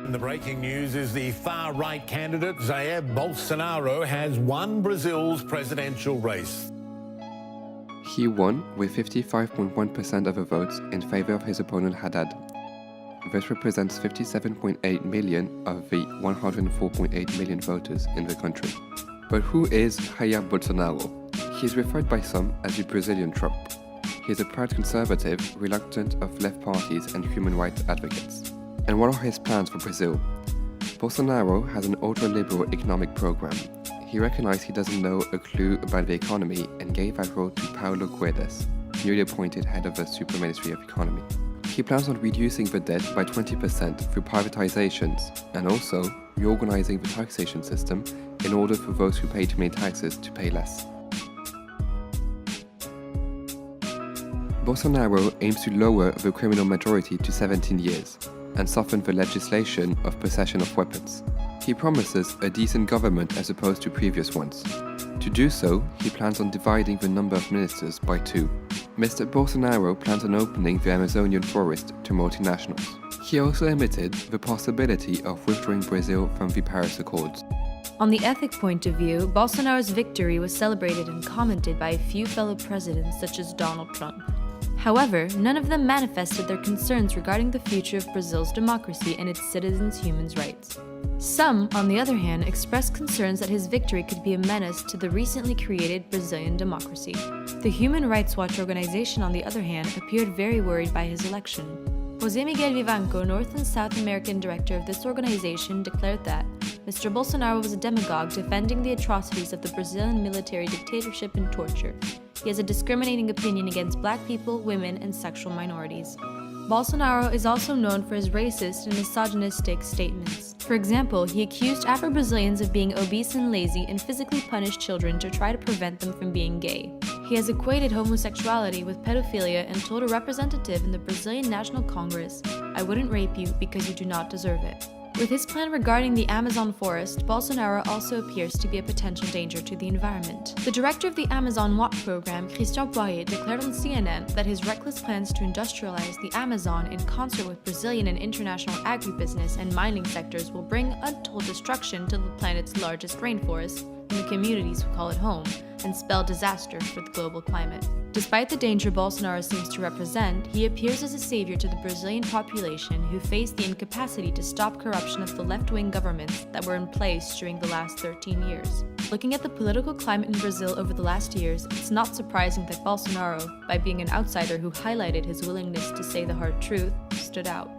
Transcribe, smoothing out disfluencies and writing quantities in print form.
And the breaking news is the far-right candidate Jair Bolsonaro has won Brazil's presidential race. He won with 55.1% of the votes in favor of his opponent Haddad. This represents 57.8 million of the 104.8 million voters in the country. But who is Jair Bolsonaro? He is referred by some as the Brazilian Trump. He is a proud conservative, reluctant of left parties and human rights advocates. And what are his plans for Brazil? Bolsonaro has an ultra-liberal economic program. He recognized he doesn't know a clue about the economy and gave that role to Paulo Guedes, newly appointed head of the Super Ministry of Economy. He plans on reducing the debt by 20% through privatizations and also reorganizing the taxation system in order for those who pay too many taxes to pay less. Bolsonaro aims to lower the criminal majority to 17 years and soften the legislation of possession of weapons. He promises a decent government as opposed to previous ones. To do so, he plans on dividing the number of ministers by 2. Mr. Bolsonaro plans on opening the Amazonian forest to multinationals. He also admitted the possibility of withdrawing Brazil from the Paris Accords. On the ethic point of view, Bolsonaro's victory was celebrated and commented by a few fellow presidents such as Donald Trump. However, none of them manifested their concerns regarding the future of Brazil's democracy and its citizens' human rights. Some, on the other hand, expressed concerns that his victory could be a menace to the recently created Brazilian democracy. The Human Rights Watch organization, on the other hand, appeared very worried by his election. José Miguel Vivanco, North and South American director of this organization, declared that Mr. Bolsonaro was a demagogue defending the atrocities of the Brazilian military dictatorship and torture. He has a discriminating opinion against black people, women, and sexual minorities. Bolsonaro is also known for his racist and misogynistic statements. For example, he accused Afro-Brazilians of being obese and lazy and physically punished children to try to prevent them from being gay. He has equated homosexuality with pedophilia and told a representative in the Brazilian National Congress, "I wouldn't rape you because you do not deserve it." With his plan regarding the Amazon forest, Bolsonaro also appears to be a potential danger to the environment. The director of the Amazon WAP program, Christian Poirier, declared on CNN that his reckless plans to industrialize the Amazon in concert with Brazilian and international agribusiness and mining sectors will bring untold destruction to the planet's largest rainforest and the communities who call it home, and spell disaster for the global climate. Despite the danger Bolsonaro seems to represent, he appears as a savior to the Brazilian population who faced the incapacity to stop corruption of the left-wing governments that were in place during the last 13 years. Looking at the political climate in Brazil over the last years, it's not surprising that Bolsonaro, by being an outsider who highlighted his willingness to say the hard truth, stood out.